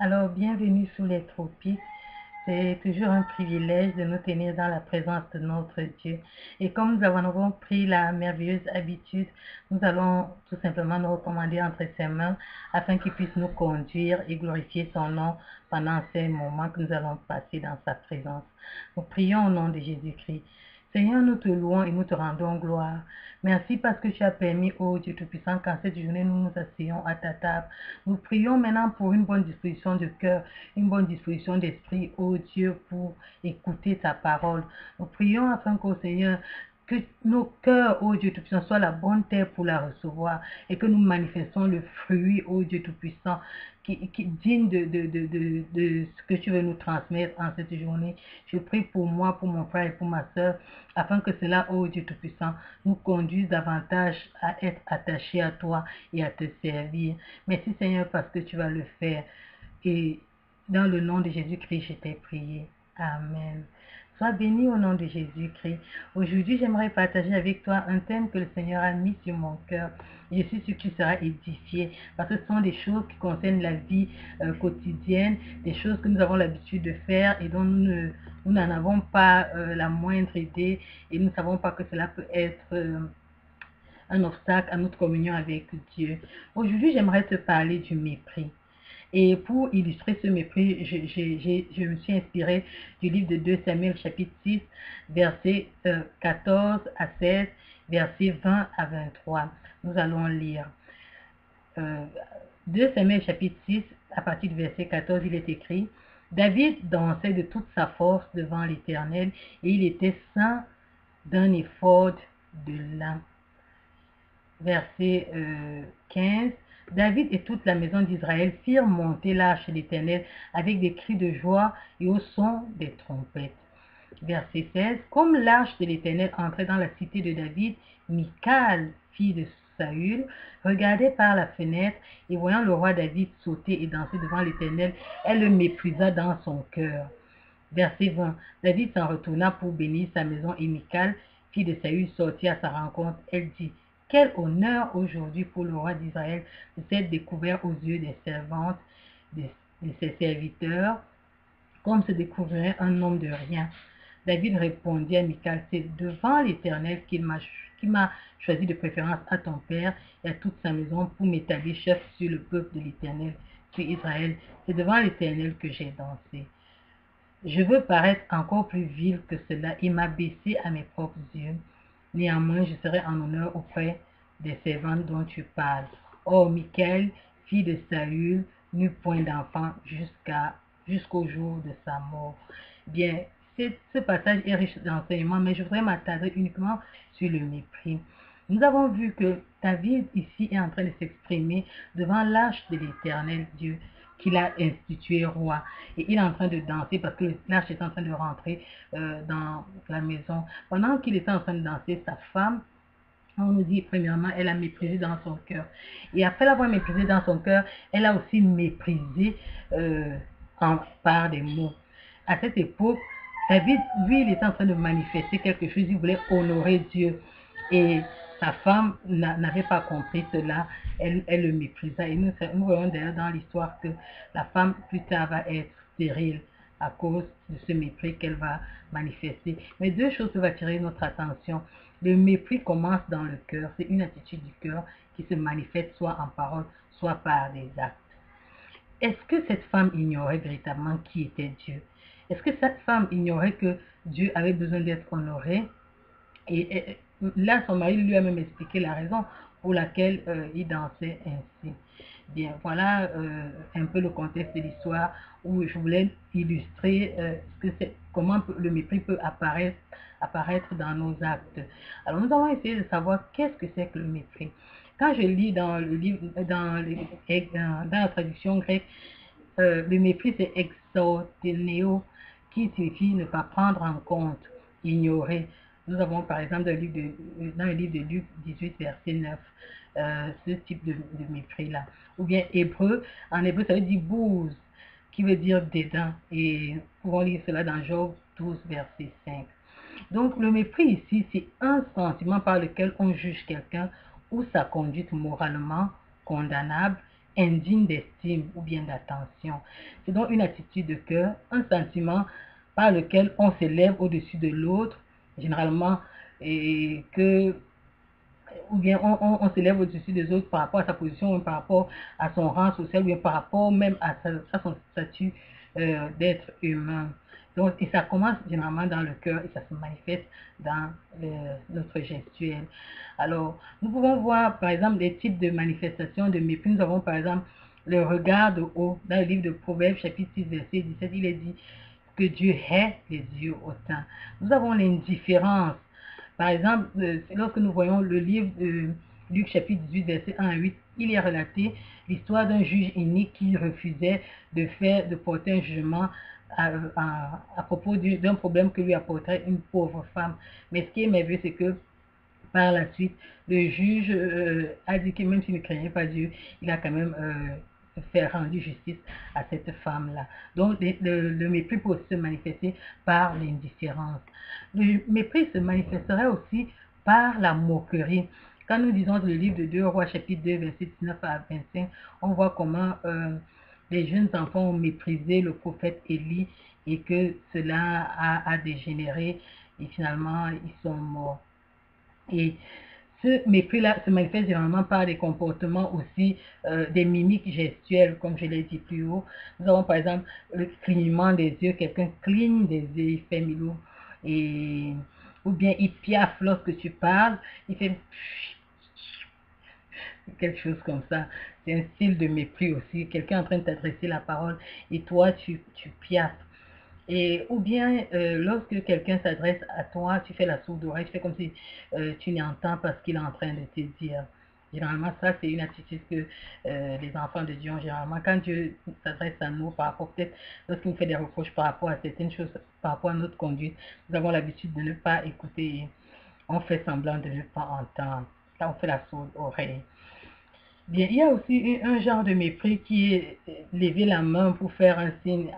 Alors, bienvenue sous les tropiques. C'est toujours un privilège de nous tenir dans la présence de notre Dieu. Et comme nous avons pris la merveilleuse habitude, nous allons tout simplement nous recommander entre ses mains afin qu'il puisse nous conduire et glorifier son nom pendant ces moments que nous allons passer dans sa présence. Nous prions au nom de Jésus-Christ. Seigneur, nous te louons et nous te rendons gloire. Merci parce que tu as permis, ô Dieu Tout-Puissant, qu'en cette journée, nous nous asseyons à ta table. Nous prions maintenant pour une bonne disposition de cœur, une bonne disposition d'esprit, ô Dieu, pour écouter ta parole. Nous prions afin qu'au Seigneur, que nos cœurs, ô Dieu Tout-Puissant, soient la bonne terre pour la recevoir et que nous manifestons le fruit, ô Dieu Tout-Puissant, qui digne de ce que tu veux nous transmettre en cette journée. Je prie pour moi, pour mon frère et pour ma soeur, afin que cela, ô Dieu Tout-Puissant, nous conduise davantage à être attachés à toi et à te servir. Merci Seigneur parce que tu vas le faire. Et dans le nom de Jésus-Christ, je t'ai prié. Amen. Sois béni au nom de Jésus-Christ. Aujourd'hui, j'aimerais partager avec toi un thème que le Seigneur a mis sur mon cœur. Je suis sûr que tu seras édifié parce que ce sont des choses qui concernent la vie quotidienne, des choses que nous avons l'habitude de faire et dont nous n'en avons pas la moindre idée et nous ne savons pas que cela peut être un obstacle à notre communion avec Dieu. Aujourd'hui, j'aimerais te parler du mépris. Et pour illustrer ce mépris, je me suis inspirée du livre de 2 Samuel chapitre 6, versets 14 à 16, versets 20 à 23. Nous allons lire. 2 Samuel chapitre 6, à partir du verset 14, il est écrit: David dansait de toute sa force devant l'Éternel et il était ceint d'un éphod de lin. Verset 15. David et toute la maison d'Israël firent monter l'arche de l'Éternel avec des cris de joie et au son des trompettes. Verset 16. Comme l'arche de l'Éternel entrait dans la cité de David, Michal, fille de Saül, regardait par la fenêtre et voyant le roi David sauter et danser devant l'Éternel, elle le méprisa dans son cœur. Verset 20. David s'en retourna pour bénir sa maison et Michal, fille de Saül, sortit à sa rencontre. Elle dit: Quel honneur aujourd'hui pour le roi d'Israël de s'être découvert aux yeux des servantes, de ses serviteurs, comme se découvrait un homme de rien. David répondit à Michal: C'est devant l'Éternel qu'il m'a choisi de préférence à ton père et à toute sa maison pour m'établir chef sur le peuple de l'Éternel, sur Israël. C'est devant l'Éternel que j'ai dansé. Je veux paraître encore plus vil que cela et m'abaisser à mes propres yeux. Néanmoins, je serai en honneur auprès des servantes dont tu parles. Or, Michal, fille de Saül, n'eut point d'enfant jusqu'au jour de sa mort. Bien, ce passage est riche d'enseignements, mais je voudrais m'attarder uniquement sur le mépris. Nous avons vu que David ici est en train de s'exprimer devant l'arche de l'Éternel Dieu qu'il a institué roi. Et il est en train de danser parce que l'arche est en train de rentrer dans la maison. Pendant qu'il était en train de danser, sa femme, on nous dit premièrement, elle a méprisé dans son cœur. Et après l'avoir méprisé dans son cœur, elle a aussi méprisé par des mots. À cette époque, David, lui, il était en train de manifester quelque chose, il voulait honorer Dieu. Et sa femme n'avait pas compris cela, elle le méprisa. Et nous voyons d'ailleurs dans l'histoire que la femme plus tard va être stérile à cause de ce mépris qu'elle va manifester. Mais deux choses peuvent attirer notre attention. Le mépris commence dans le cœur, c'est une attitude du cœur qui se manifeste soit en parole, soit par des actes. Est-ce que cette femme ignorait véritablement qui était Dieu? Est-ce que cette femme ignorait que Dieu avait besoin d'être honoré? Et là, son mari lui a même expliqué la raison pour laquelle il dansait ainsi. Bien, voilà un peu le contexte de l'histoire où je voulais illustrer comment le mépris peut apparaître dans nos actes. Alors, nous allons essayer de savoir qu'est-ce que c'est que le mépris. Quand je lis dans le livre, dans la traduction grecque, le mépris c'est exoténéo, qui signifie ne pas prendre en compte, ignorer. Nous avons par exemple dans le livre de Luc 18, verset 9, ce type de mépris-là. Ou bien hébreu, en hébreu ça veut dire bouse, qui veut dire dédain. Et nous pouvons lire cela dans Job 12, verset 5. Donc le mépris ici, c'est un sentiment par lequel on juge quelqu'un ou sa conduite moralement condamnable, indigne d'estime ou bien d'attention. C'est donc une attitude de cœur, un sentiment par lequel on s'élève au-dessus de l'autre, généralement, et que ou bien on s'élève au-dessus des autres par rapport à sa position, par rapport à son rang social, ou bien par rapport même à son statut d'être humain. Donc, et ça commence généralement dans le cœur et ça se manifeste dans notre gestuelle. Alors, nous pouvons voir par exemple des types de manifestations de mépris. Nous avons par exemple le regard de haut. Dans le livre de Proverbes, chapitre 6, verset 17, il est dit que Dieu hait les yeux hautains. Nous avons l'indifférence. Par exemple, lorsque nous voyons le livre de Luc chapitre 18, verset 1 à 8, il est relaté l'histoire d'un juge inique qui refusait de porter un jugement à propos d'un problème que lui apporterait une pauvre femme. Mais ce qui est merveilleux, c'est que par la suite, le juge a dit que même s'il ne craignait pas Dieu, il a quand même fait rendu justice à cette femme-là. Donc, le mépris peut aussi se manifester par l'indifférence. Le mépris se manifesterait aussi par la moquerie. Quand nous disons le livre de 2 Rois, chapitre 2, verset 19 à 25, on voit comment les jeunes enfants ont méprisé le prophète Élie et que cela a dégénéré et finalement ils sont morts. Et ce mépris-là se manifeste généralement par des comportements aussi, des mimiques gestuelles, comme je l'ai dit plus haut. Nous avons par exemple le clignement des yeux, quelqu'un cligne des yeux, il fait milou, et, ou bien il piaffe lorsque tu parles, il fait quelque chose comme ça. C'est un style de mépris aussi. Quelqu'un est en train de t'adresser la parole et toi tu piaffes. Et, ou bien, lorsque quelqu'un s'adresse à toi, tu fais la sourde oreille, tu fais comme si tu n'entends pas ce qu'il est en train de te dire. Généralement, ça, c'est une attitude que les enfants de Dieu ont généralement. Quand Dieu s'adresse à nous, par rapport peut-être, lorsqu'il nous fait des reproches par rapport à certaines choses, par rapport à notre conduite, nous avons l'habitude de ne pas écouter. On fait semblant de ne pas entendre. Là, on fait la sourde oreille. Bien, il y a aussi un genre de mépris qui est lever la main pour faire un signe,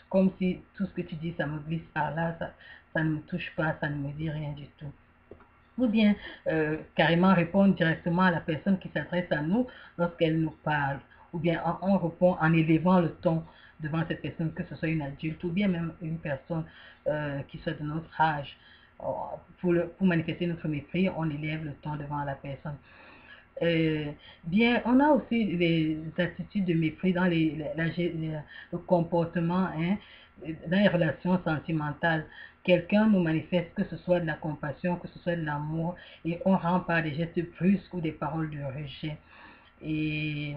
comme si tout ce que tu dis, ça me glisse par là, ça ne me touche pas, ça ne me dit rien du tout. Ou bien carrément répondre directement à la personne qui s'adresse à nous lorsqu'elle nous parle. Ou bien on répond en élevant le ton devant cette personne, que ce soit une adulte ou bien même une personne qui soit de notre âge. Pour manifester notre mépris, on élève le ton devant la personne. Bien, on a aussi les attitudes de mépris dans le comportement, hein, dans les relations sentimentales. Quelqu'un nous manifeste que ce soit de la compassion, que ce soit de l'amour, et on rend par des gestes brusques ou des paroles de rejet. Et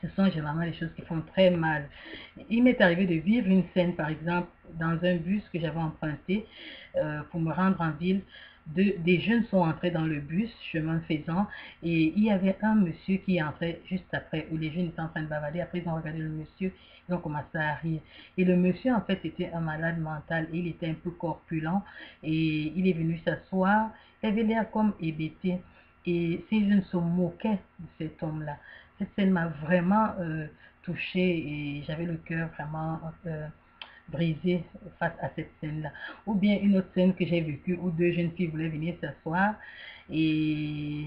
ce sont généralement des choses qui font très mal. Il m'est arrivé de vivre une scène, par exemple, dans un bus que j'avais emprunté pour me rendre en ville. Des jeunes sont entrés dans le bus, chemin faisant, et il y avait un monsieur qui entrait juste après, où les jeunes étaient en train de bavader. Après, ils ont regardé le monsieur, ils ont commencé à rire. Et le monsieur, en fait, était un malade mental, et il était un peu corpulent, et il est venu s'asseoir. Il avait l'air comme hébété, et ces jeunes se moquaient de cet homme-là. Cette scène m'a vraiment touchée et j'avais le cœur vraiment brisé face à cette scène-là. Ou bien une autre scène que j'ai vécue où deux jeunes filles voulaient venir s'asseoir et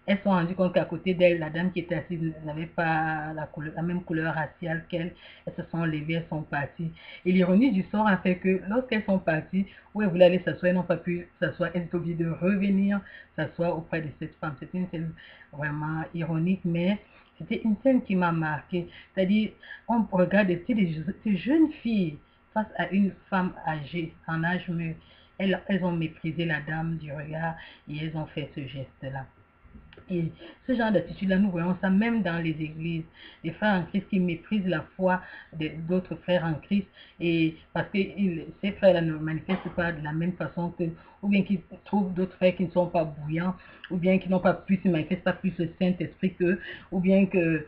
elles se sont rendues compte qu'à côté d'elles, la dame qui était assise n'avait pas la même couleur raciale qu'elle. Elles se sont levées, elles sont parties. Et l'ironie du sort a fait que lorsqu'elles sont parties, où elles voulaient aller s'asseoir, elles n'ont pas pu s'asseoir. Elles étaient obligées de revenir s'asseoir auprès de cette femme. C'était une scène vraiment ironique, mais c'était une scène qui m'a marqué. C'est-à-dire, on regarde ces jeunes filles face à une femme âgée, en âge mûr. Elles ont méprisé la dame du regard et elles ont fait ce geste-là. Et ce genre d'attitude-là, nous voyons ça même dans les églises. Les frères en Christ qui méprisent la foi d'autres frères en Christ et parce que ces frères-là ne manifestent pas de la même façon que, ou bien qu'ils trouvent d'autres frères qui ne sont pas bouillants, ou bien qui n'ont pas plus, ne manifestent pas plus le Saint-Esprit qu'eux, ou bien que,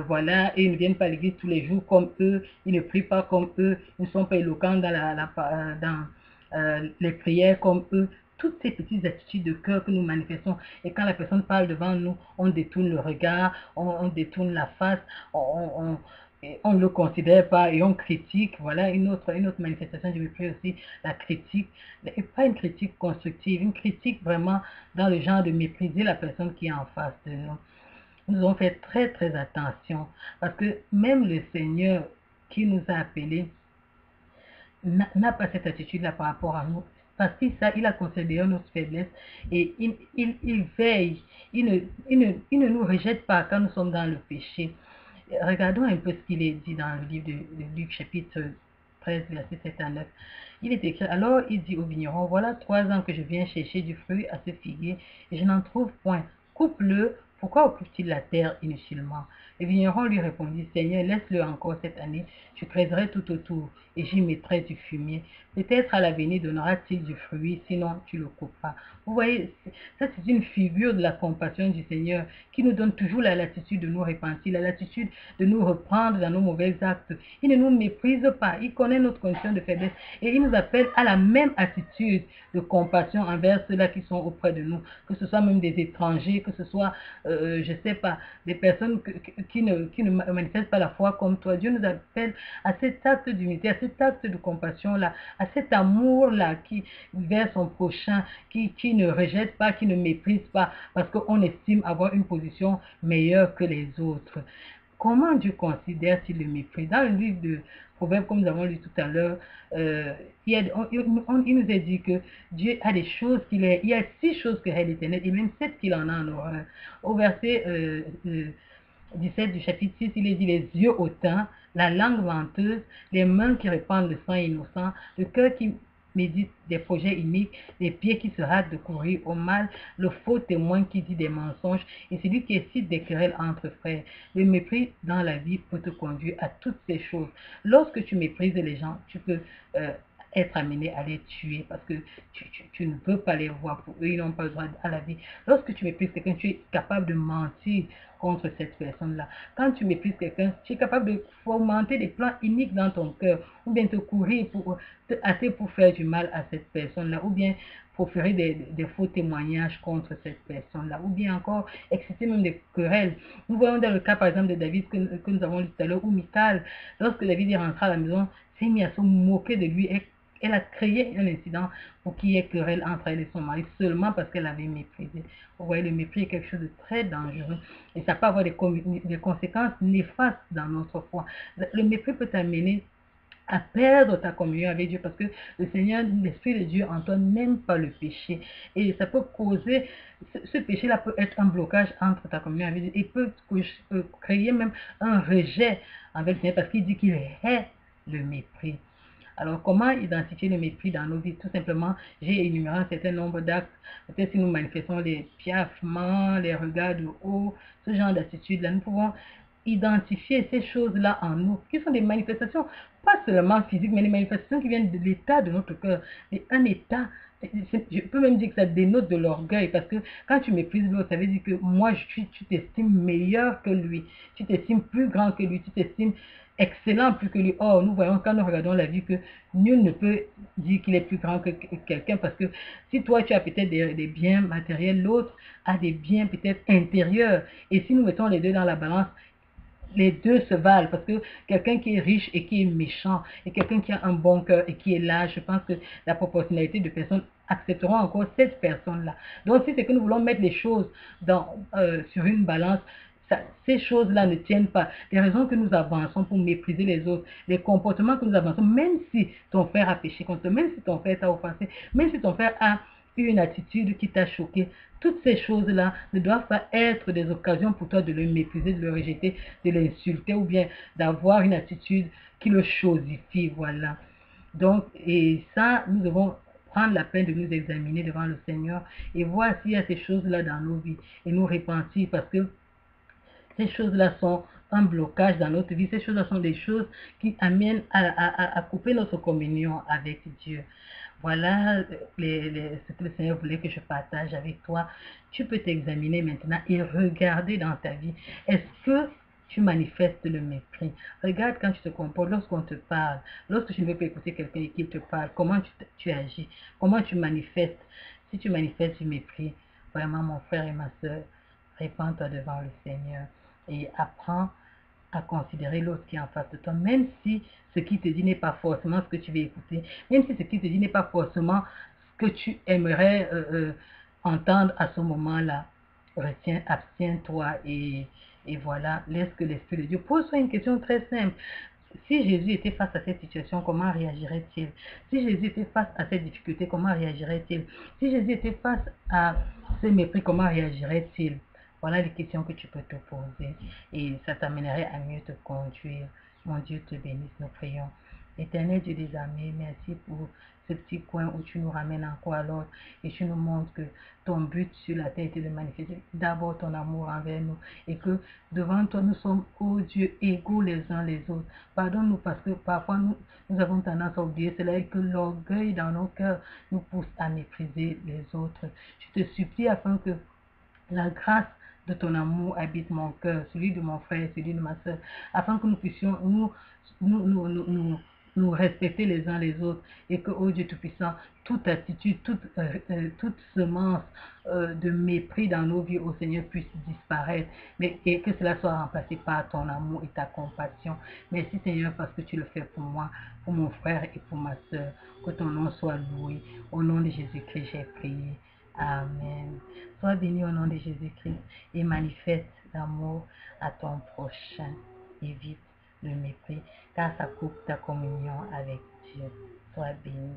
voilà, et ils ne viennent pas à l'église tous les jours comme eux, ils ne prient pas comme eux, ils ne sont pas éloquents dans les prières comme eux. Toutes ces petites attitudes de cœur que nous manifestons, et quand la personne parle devant nous, on détourne le regard, on détourne la face, on ne le considère pas et on critique. Voilà une autre manifestation du mépris aussi, la critique, et pas une critique constructive, une critique vraiment dans le genre de mépriser la personne qui est en face de nous. nous devons faire très très attention parce que même le Seigneur qui nous a appelés n'a pas cette attitude-là par rapport à nous. Parce qu'il il a considéré notre faiblesse et il veille, il ne nous rejette pas quand nous sommes dans le péché. Regardons un peu ce qu'il est dit dans le livre de Luc, chapitre 13, verset 7 à 9. Il est écrit, alors il dit au vigneron, voilà 3 ans que je viens chercher du fruit à ce figuier et je n'en trouve point. Coupe-le, pourquoi occupe-t-il la terre inutilement? Le vigneron lui répondit, Seigneur, laisse-le encore cette année, je creuserai tout autour et j'y mettrai du fumier. Peut-être à l'avenir donnera-t-il du fruit, sinon tu le couperas. Vous voyez, ça c'est une figure de la compassion du Seigneur qui nous donne toujours la latitude de nous repentir, la latitude de nous reprendre dans nos mauvais actes. Il ne nous méprise pas, il connaît notre condition de faiblesse et il nous appelle à la même attitude de compassion envers ceux-là qui sont auprès de nous, que ce soit même des étrangers, que ce soit, je ne sais pas, des personnes qui ne manifestent pas la foi comme toi. Dieu nous appelle à cet acte d'unité, à cet acte de compassion-là, à cet amour-là qui vers son prochain, qui ne rejette pas, qui ne méprise pas, parce qu'on estime avoir une position meilleure que les autres. Comment Dieu considère-t-il le mépris? Dans le livre de Proverbes, comme nous avons lu tout à l'heure, il nous a dit que Dieu a des choses qu'il est, il y a 6 choses que hait l'Éternel et même 7 qu'il en a en horreur. Au verset 17 du chapitre 6, il est dit les yeux hautains, la langue menteuse, les mains qui répandent le sang innocent, le cœur qui médite des projets iniques, les pieds qui se hâtent de courir au mal, le faux témoin qui dit des mensonges et celui qui excite des querelles entre frères. Le mépris dans la vie peut te conduire à toutes ces choses. Lorsque tu méprises les gens, tu peux être amené à les tuer parce que tu ne peux pas les voir pour eux, ils n'ont pas le droit à la vie. Lorsque tu méprises quelqu'un, tu es capable de mentir contre cette personne-là. Quand tu méprises quelqu'un, tu es capable de fomenter des plans iniques dans ton cœur, ou bien te courir pour te hâter pour faire du mal à cette personne-là, ou bien proférer des faux témoignages contre cette personne-là, ou bien encore exciter même des querelles. Nous voyons dans le cas par exemple de David que nous avons lu tout à l'heure, où Michal, lorsque David est rentré à la maison, s'est mis à se moquer de lui et elle a créé un incident pour qu'il y ait querelle entre elle et son mari seulement parce qu'elle avait méprisé. Vous voyez, le mépris est quelque chose de très dangereux et ça peut avoir des conséquences néfastes dans notre foi. Le mépris peut t'amener à perdre ta communion avec Dieu parce que le Seigneur, l'Esprit de Dieu en toi n'aime pas le péché et ça peut causer, ce péché-là peut être un blocage entre ta communion avec Dieu et peut créer même un rejet envers le Seigneur parce qu'il dit qu'il hait le mépris. Alors, comment identifier le mépris dans nos vies? Tout simplement, j'ai énuméré un certain nombre d'actes. Peut-être si nous manifestons les piaffements, les regards de haut, ce genre d'attitude-là, nous pouvons identifier ces choses-là en nous, qui sont des manifestations, pas seulement physiques, mais des manifestations qui viennent de l'état de notre cœur. Et un état, je peux même dire que ça dénote de l'orgueil, parce que quand tu méprises l'autre, ça veut dire que moi, tu t'estimes meilleur que lui, tu t'estimes plus grand que lui, tu t'estimes excellent plus que lui. Or, nous voyons quand nous regardons la vie que nul ne peut dire qu'il est plus grand que quelqu'un parce que si toi tu as peut-être des biens matériels, l'autre a des biens peut-être intérieurs. Et si nous mettons les deux dans la balance, les deux se valent parce que quelqu'un qui est riche et qui est méchant et quelqu'un qui a un bon cœur et qui est là, je pense que la proportionnalité de personnes accepteront encore cette personne-là. Donc si c'est que nous voulons mettre les choses sur une balance, ces choses-là ne tiennent pas. Les raisons que nous avançons pour mépriser les autres, les comportements que nous avançons, même si ton frère a péché contre toi, même si ton frère t'a offensé, même si ton frère a eu une attitude qui t'a choqué, toutes ces choses-là ne doivent pas être des occasions pour toi de le mépriser, de le rejeter, de l'insulter ou bien d'avoir une attitude qui le chosifie, voilà. Donc, et ça, nous devons prendre la peine de nous examiner devant le Seigneur et voir s'il y a ces choses-là dans nos vies et nous repentir parce que ces choses-là sont un blocage dans notre vie. Ces choses-là sont des choses qui amènent à couper notre communion avec Dieu. Voilà ce que le Seigneur voulait que je partage avec toi. Tu peux t'examiner maintenant et regarder dans ta vie. Est-ce que tu manifestes le mépris? Regarde quand tu te comportes, lorsqu'on te parle, lorsque tu ne veux pas écouter quelqu'un et qu'il te parle, comment tu agis, comment tu manifestes. Si tu manifestes du mépris, vraiment mon frère et ma soeur, répands-toi devant le Seigneur et apprends à considérer l'autre qui est en face de toi, même si ce qu'il te dit n'est pas forcément ce que tu veux écouter, même si ce qu'il te dit n'est pas forcément ce que tu aimerais entendre à ce moment-là. retiens, abstiens-toi et voilà, laisse que l'Esprit de Dieu. Pose-toi une question très simple. Si Jésus était face à cette situation, comment réagirait-il? Si Jésus était face à cette difficulté, comment réagirait-il? Si Jésus était face à ce mépris, comment réagirait-il? Voilà les questions que tu peux te poser et ça t'amènerait à mieux te conduire. Mon Dieu te bénisse, nous prions. Éternel Dieu des armées, merci pour ce petit coin où tu nous ramènes encore à l'autre et tu nous montres que ton but sur la terre était de manifester d'abord ton amour envers nous et que devant toi nous sommes, oh Dieu, égaux les uns les autres. Pardonne-nous parce que parfois nous avons tendance à oublier cela et que l'orgueil dans nos cœurs nous pousse à mépriser les autres. Je te supplie afin que la grâce de ton amour habite mon cœur, celui de mon frère, celui de ma soeur, afin que nous puissions nous respecter les uns les autres et que, oh Dieu Tout-Puissant, toute attitude, toute semence de mépris dans nos vies, au Seigneur, puisse disparaître, mais et que cela soit remplacé par ton amour et ta compassion. Merci Seigneur parce que tu le fais pour moi, pour mon frère et pour ma soeur. Que ton nom soit loué. Au nom de Jésus-Christ, j'ai prié. Amen. Sois béni au nom de Jésus-Christ et manifeste l'amour à ton prochain. Évite le mépris, car ça coupe ta communion avec Dieu. Sois béni.